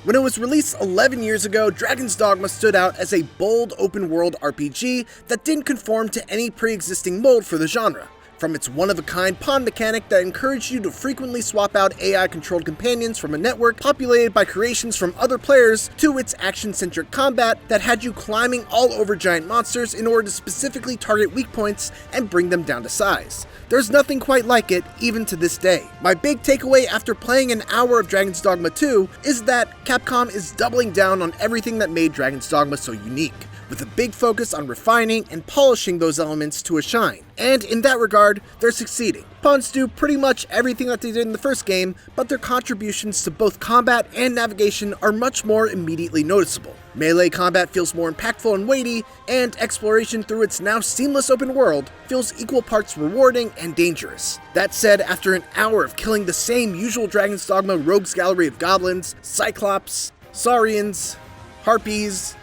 When it was released 11 years ago, Dragon's Dogma stood out as a bold open-world RPG that didn't conform to any pre-existing mold for the genre. From its one-of-a-kind pawn mechanic that encouraged you to frequently swap out AI-controlled companions from a network populated by creations from other players, to its action-centric combat that had you climbing all over giant monsters in order to specifically target weak points and bring them down to size. There's nothing quite like it, even to this day. My big takeaway after playing an hour of Dragon's Dogma 2 is that Capcom is doubling down on everything that made Dragon's Dogma so unique, with a big focus on refining and polishing those elements to a shine. And in that regard, they're succeeding. Pawns do pretty much everything that they did in the first game, but their contributions to both combat and navigation are much more immediately noticeable. Melee combat feels more impactful and weighty, and exploration through its now seamless open world feels equal parts rewarding and dangerous. That said, after an hour of killing the same usual Dragon's Dogma rogues gallery of goblins, cyclops, saurians, harpies,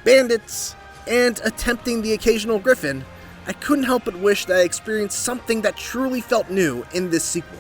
bandits, and attempting the occasional griffin, I couldn't help but wish that I experienced something that truly felt new in this sequel.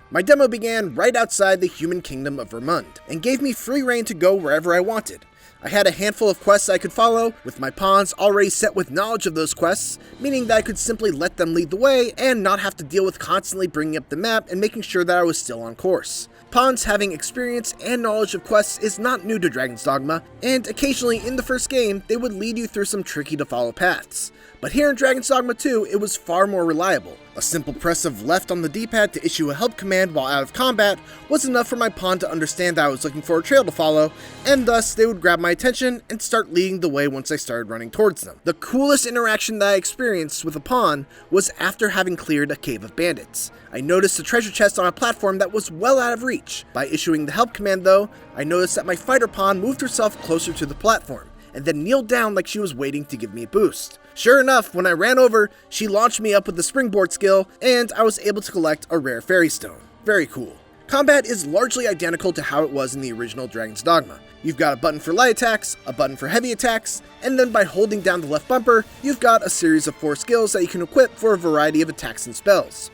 My demo began right outside the human kingdom of Vermund, and gave me free rein to go wherever I wanted. I had a handful of quests I could follow, with my pawns already set with knowledge of those quests, meaning that I could simply let them lead the way and not have to deal with constantly bringing up the map and making sure that I was still on course. Pawns having experience and knowledge of quests is not new to Dragon's Dogma, and occasionally in the first game, they would lead you through some tricky to follow paths. But here in Dragon's Dogma 2, it was far more reliable. A simple press of left on the D-pad to issue a help command while out of combat was enough for my pawn to understand that I was looking for a trail to follow, and thus they would grab my attention and start leading the way once I started running towards them. The coolest interaction that I experienced with a pawn was after having cleared a cave of bandits. I noticed a treasure chest on a platform that was well out of reach. By issuing the help command though, I noticed that my fighter pawn moved herself closer to the platform, and then kneeled down like she was waiting to give me a boost. Sure enough, when I ran over, she launched me up with the springboard skill, and I was able to collect a rare fairy stone. Very cool. Combat is largely identical to how it was in the original Dragon's Dogma. You've got a button for light attacks, a button for heavy attacks, and then by holding down the left bumper, you've got a series of 4 skills that you can equip for a variety of attacks and spells.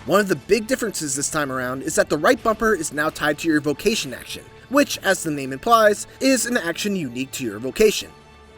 One of the big differences this time around is that the right bumper is now tied to your vocation action, which, as the name implies, is an action unique to your vocation.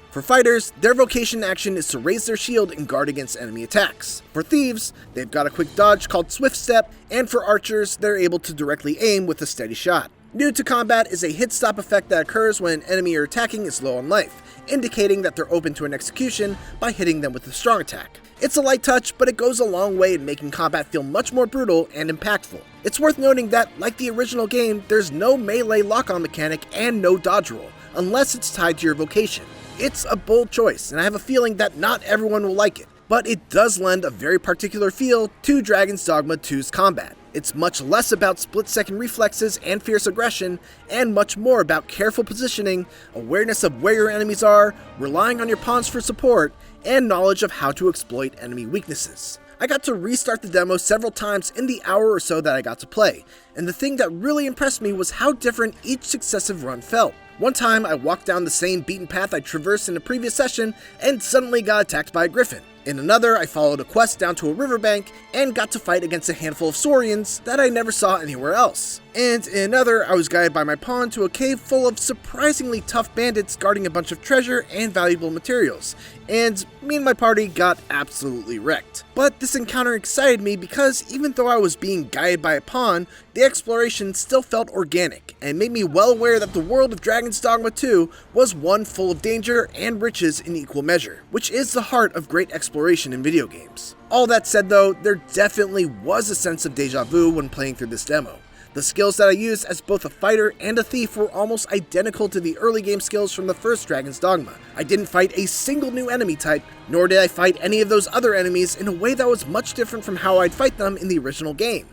For fighters, their vocation action is to raise their shield and guard against enemy attacks. For thieves, they've got a quick dodge called Swift Step, and for archers, they're able to directly aim with a steady shot. New to combat is a hit stop effect that occurs when an enemy you're attacking is low on life, indicating that they're open to an execution by hitting them with a strong attack. It's a light touch, but it goes a long way in making combat feel much more brutal and impactful. It's worth noting that, like the original game, there's no melee lock-on mechanic and no dodge roll, unless it's tied to your vocation. It's a bold choice, and I have a feeling that not everyone will like it, but it does lend a very particular feel to Dragon's Dogma 2's combat. It's much less about split-second reflexes and fierce aggression, and much more about careful positioning, awareness of where your enemies are, relying on your pawns for support, and knowledge of how to exploit enemy weaknesses. I got to restart the demo several times in the hour or so that I got to play, and the thing that really impressed me was how different each successive run felt. One time, I walked down the same beaten path I traversed in a previous session and suddenly got attacked by a griffin. In another, I followed a quest down to a riverbank and got to fight against a handful of saurians that I never saw anywhere else. And in another, I was guided by my pawn to a cave full of surprisingly tough bandits guarding a bunch of treasure and valuable materials, and me and my party got absolutely wrecked. But this encounter excited me because even though I was being guided by a pawn, the exploration still felt organic, and made me well aware that the world of Dragon's Dogma 2 was one full of danger and riches in equal measure, which is the heart of great exploration in video games. All that said though, there definitely was a sense of deja vu when playing through this demo. The skills that I used as both a fighter and a thief were almost identical to the early game skills from the first Dragon's Dogma. I didn't fight a single new enemy type, nor did I fight any of those other enemies in a way that was much different from how I'd fight them in the original game.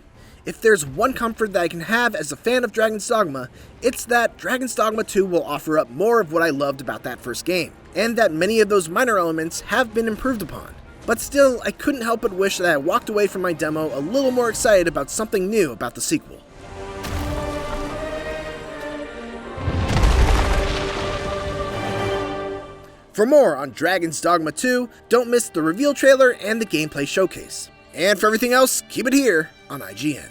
If there's one comfort that I can have as a fan of Dragon's Dogma, it's that Dragon's Dogma 2 will offer up more of what I loved about that first game, and that many of those minor elements have been improved upon. But still, I couldn't help but wish that I walked away from my demo a little more excited about something new about the sequel. For more on Dragon's Dogma 2, don't miss the reveal trailer and the gameplay showcase. And for everything else, keep it here on IGN.